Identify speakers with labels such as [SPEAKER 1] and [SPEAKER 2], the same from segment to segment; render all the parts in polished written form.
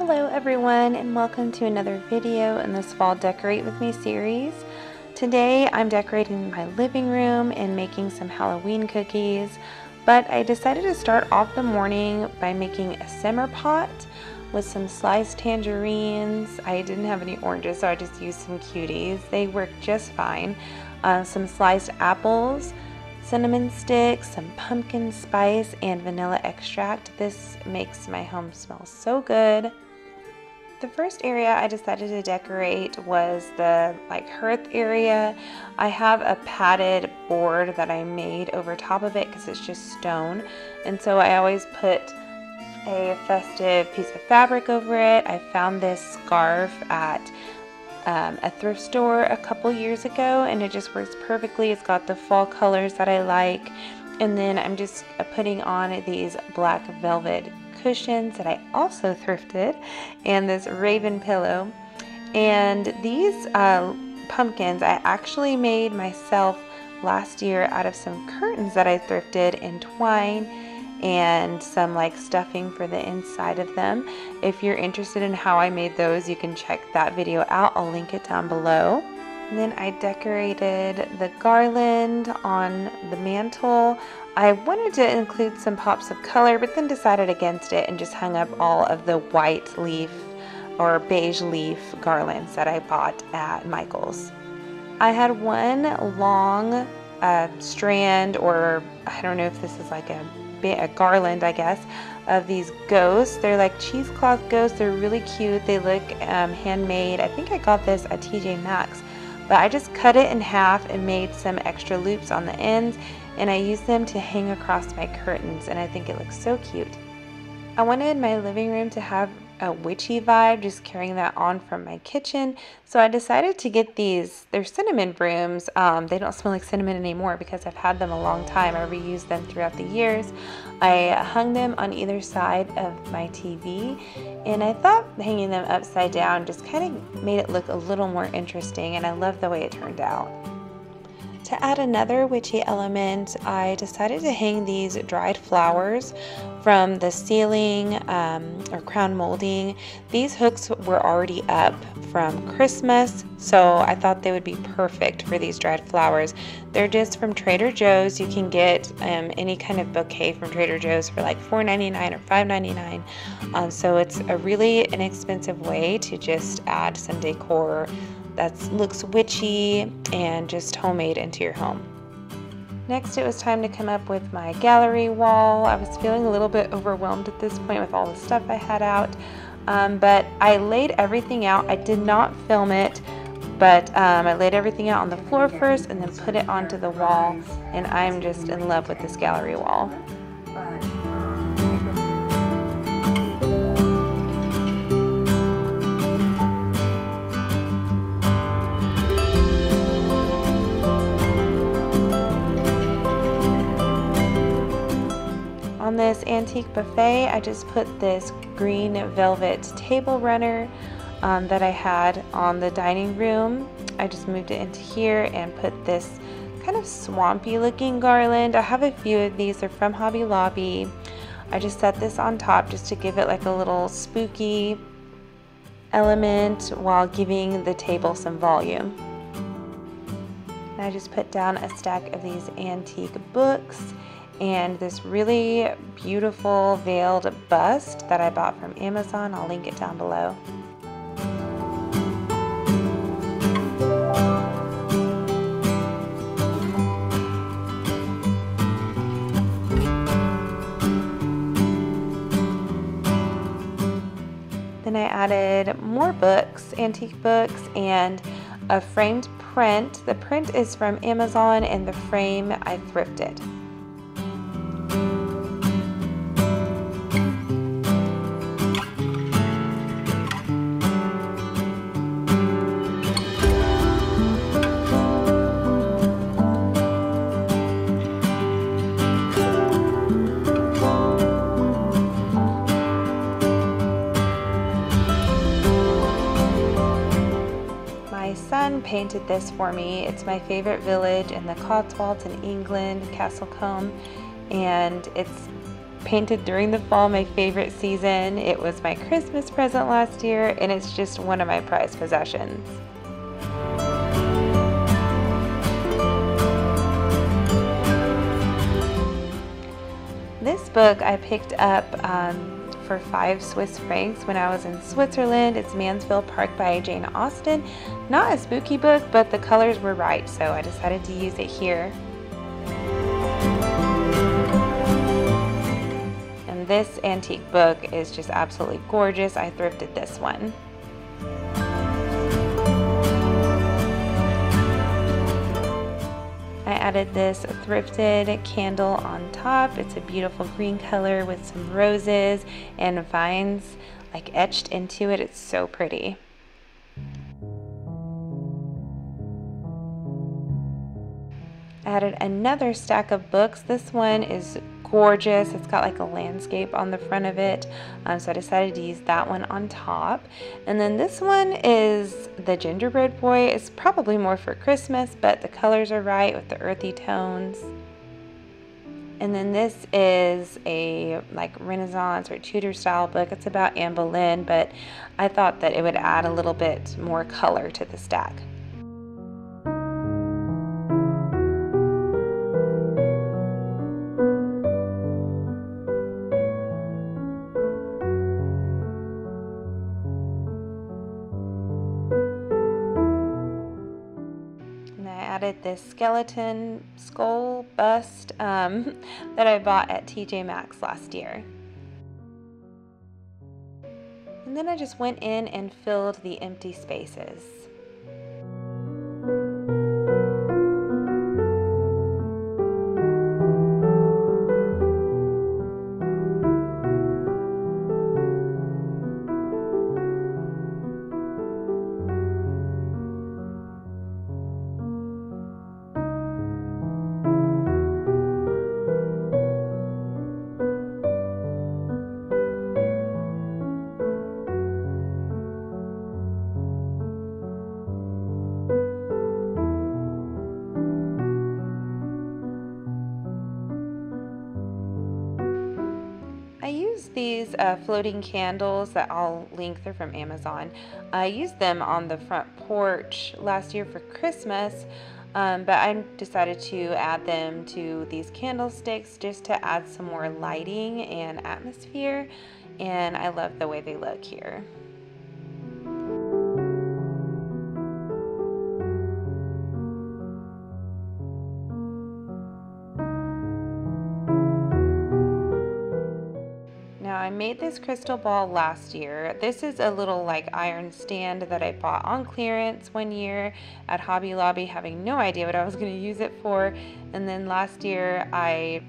[SPEAKER 1] Hello everyone, and welcome to another video in this Fall Decorate With Me series. Today I'm decorating my living room and making some Halloween cookies, but I decided to start off the morning by making a simmer pot with some sliced tangerines. I didn't have any oranges, so I just used some cuties. They work just fine. Some sliced apples, cinnamon sticks, some pumpkin spice, and vanilla extract. This makes my home smell so good. The first area I decided to decorate was the hearth area. I have a padded board that I made over top of it because it's just stone, and so I always put a festive piece of fabric over it. I found this scarf at a thrift store a couple years ago, and it just works perfectly. It's got the fall colors that I like, and then I'm just putting on these black velvet cushions that I also thrifted, and this raven pillow. And these pumpkins I actually made myself last year out of some curtains that I thrifted in twine and some stuffing for the inside of them. If you're interested in how I made those, you can check that video out. I'll link it down below. And then I decorated the garland on the mantle. I wanted to include some pops of color, but then decided against it and just hung up all of the white leaf or beige leaf garlands that I bought at Michael's. I had one long strand, or I don't know if this is a garland, I guess, of these ghosts. They're like cheesecloth ghosts. They're really cute. They look handmade. I think I got this at TJ Maxx, but I just cut it in half and made some extra loops on the ends, and I used them to hang across my curtains, and I think it looks so cute. I wanted my living room to have a witchy vibe, just carrying that on from my kitchen, so I decided to get these. They're cinnamon brooms. They don't smell like cinnamon anymore because I've had them a long time. I reused them throughout the years. I hung them on either side of my TV, and I thought hanging them upside down just kind of made it look a little more interesting, and I love the way it turned out. To add another witchy element, I decided to hang these dried flowers from the ceiling or crown molding. These hooks were already up from Christmas, so I thought they would be perfect for these dried flowers. They're just from Trader Joe's. You can get any kind of bouquet from Trader Joe's for like $4.99 or $5.99. So it's a really inexpensive way to just add some decor that looks witchy and just homemade into your home. Next, it was time to come up with my gallery wall. I was feeling a little bit overwhelmed at this point with all the stuff I had out, but I laid everything out. I did not film it, but I laid everything out on the floor first and then put it onto the wall, and I'm just in love with this gallery wall. On this antique buffet, I just put this green velvet table runner that I had on the dining room. I just moved it into here and put this kind of swampy looking garland. I have a few of these. They're from Hobby Lobby. I just set this on top just to give it like a little spooky element while giving the table some volume. And I just put down a stack of these antique books and this really beautiful veiled bust that I bought from Amazon. I'll link it down below. Then I added more books, antique books, and a framed print. The print is from Amazon and the frame I thrifted. My son painted this for me. It's my favorite village in the Cotswolds in England, Castlecombe, and it's painted during the fall, my favorite season. It was my Christmas present last year, and it's just one of my prized possessions. This book I picked up for 5 Swiss francs when I was in Switzerland. It's Mansfield Park by Jane Austen. Not a spooky book, but the colors were right, so I decided to use it here. And this antique book is just absolutely gorgeous. I thrifted this one. I added this thrifted candle on top. It's a beautiful green color with some roses and vines like etched into it. It's so pretty. I added another stack of books. This one is gorgeous. It's got like a landscape on the front of it, so I decided to use that one on top. And then this one is the Gingerbread Boy. It's probably more for Christmas, but the colors are right with the earthy tones. And then this is a like Renaissance or Tudor style book. It's about Anne Boleyn, but I thought that it would add a little bit more color to the stack. This skeleton skull bust that I bought at TJ Maxx last year. And then I just went in and filled the empty spaces. These floating candles that I'll link, they're from Amazon. I used them on the front porch last year for Christmas, but I decided to add them to these candlesticks just to add some more lighting and atmosphere, and I love the way they look here. I made this crystal ball last year. This is a little like iron stand that I bought on clearance one year at Hobby Lobby, having no idea what I was going to use it for. And then last year I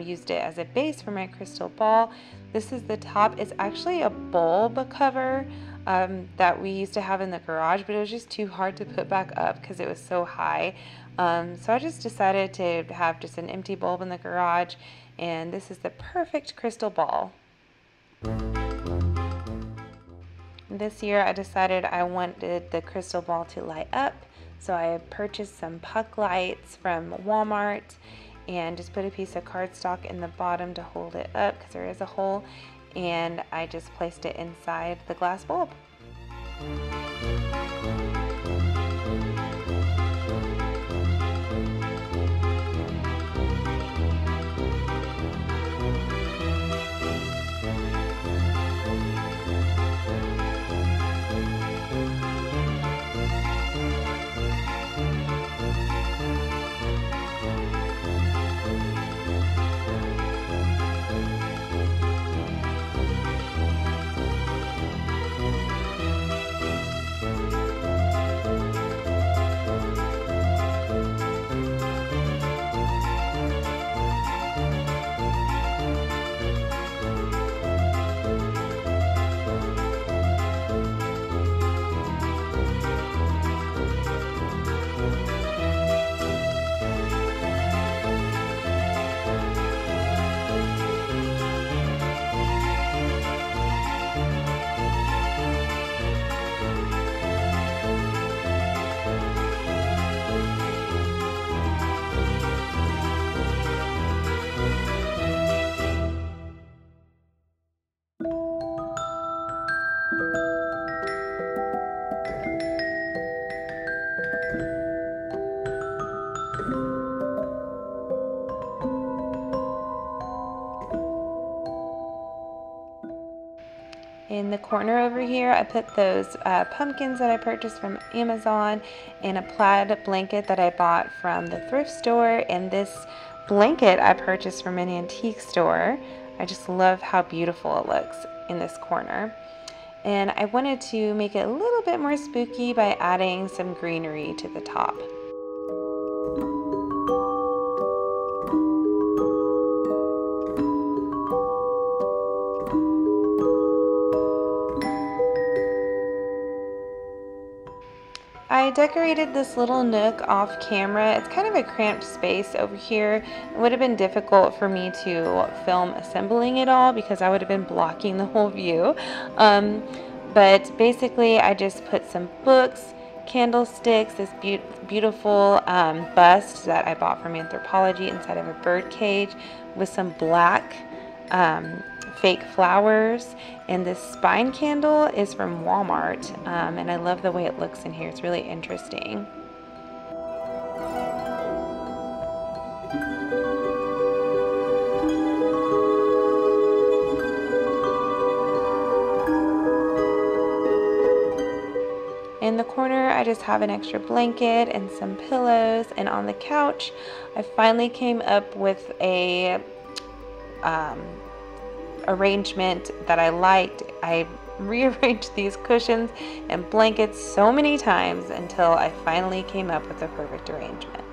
[SPEAKER 1] used it as a base for my crystal ball. This is the top. It's actually a bulb cover that we used to have in the garage, but it was just too hard to put back up because it was so high. So I just decided to have just an empty bulb in the garage, and this is the perfect crystal ball. This year I decided I wanted the crystal ball to light up, so I purchased some puck lights from Walmart and just put a piece of cardstock in the bottom to hold it up because there is a hole, and I just placed it inside the glass bulb. In the corner over here, I put those pumpkins that I purchased from Amazon and a plaid blanket that I bought from the thrift store, and this blanket I purchased from an antique store. I just love how beautiful it looks in this corner. And I wanted to make it a little bit more spooky by adding some greenery to the top. I decorated this little nook off camera. It's kind of a cramped space over here. It would have been difficult for me to film assembling it all because I would have been blocking the whole view. But basically I just put some books, candlesticks, this beautiful bust that I bought from Anthropology inside of a bird cage with some black fake flowers, and this spine candle is from Walmart, and I love the way it looks in here. It's really interesting. In the corner, I just have an extra blanket and some pillows, and on the couch, I finally came up with a arrangement that I liked. I rearranged these cushions and blankets so many times until I finally came up with the perfect arrangement.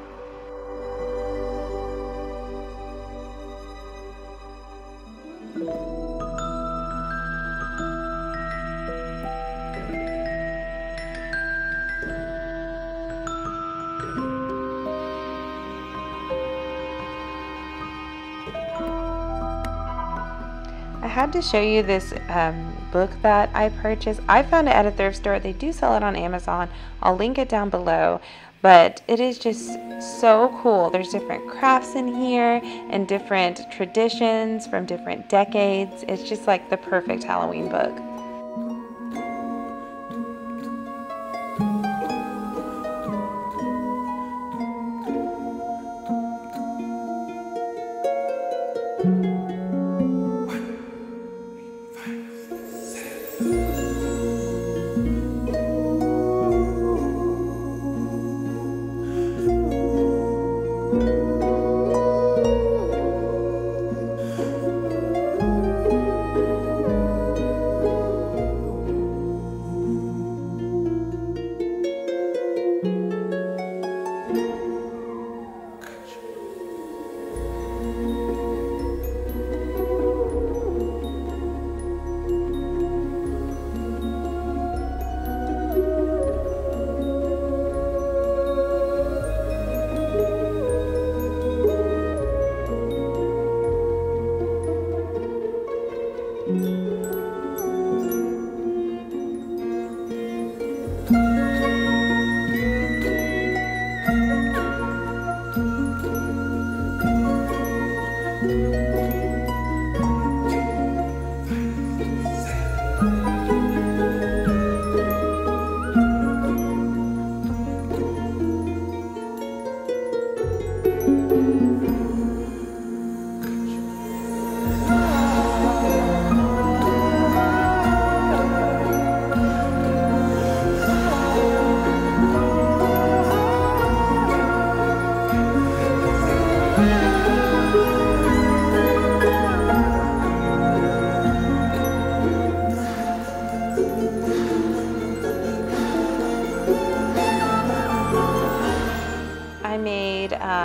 [SPEAKER 1] I had to show you this book that I purchased. I found it at a thrift store. They do sell it on Amazon. I'll link it down below. But it is just so cool. There's different crafts in here and different traditions from different decades. It's just like the perfect Halloween book.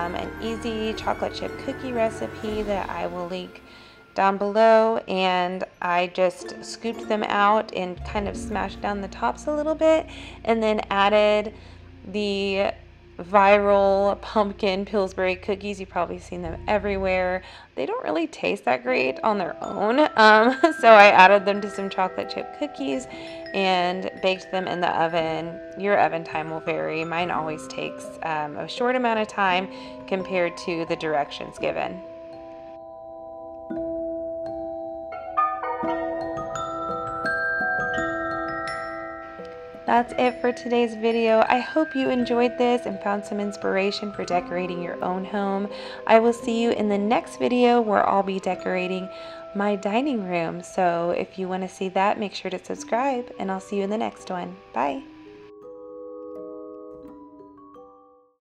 [SPEAKER 1] An easy chocolate chip cookie recipe that I will link down below, and I just scooped them out and kind of smashed down the tops a little bit, and then added the viral pumpkin Pillsbury cookies. You've probably seen them everywhere. They don't really taste that great on their own, so I added them to some chocolate chip cookies and baked them in the oven. Your oven time will vary. Mine always takes a short amount of time compared to the directions given. That's it for today's video. I hope you enjoyed this and found some inspiration for decorating your own home. I will see you in the next video where I'll be decorating my dining room. So if you want to see that, make sure to subscribe, and I'll see you in the next one. Bye.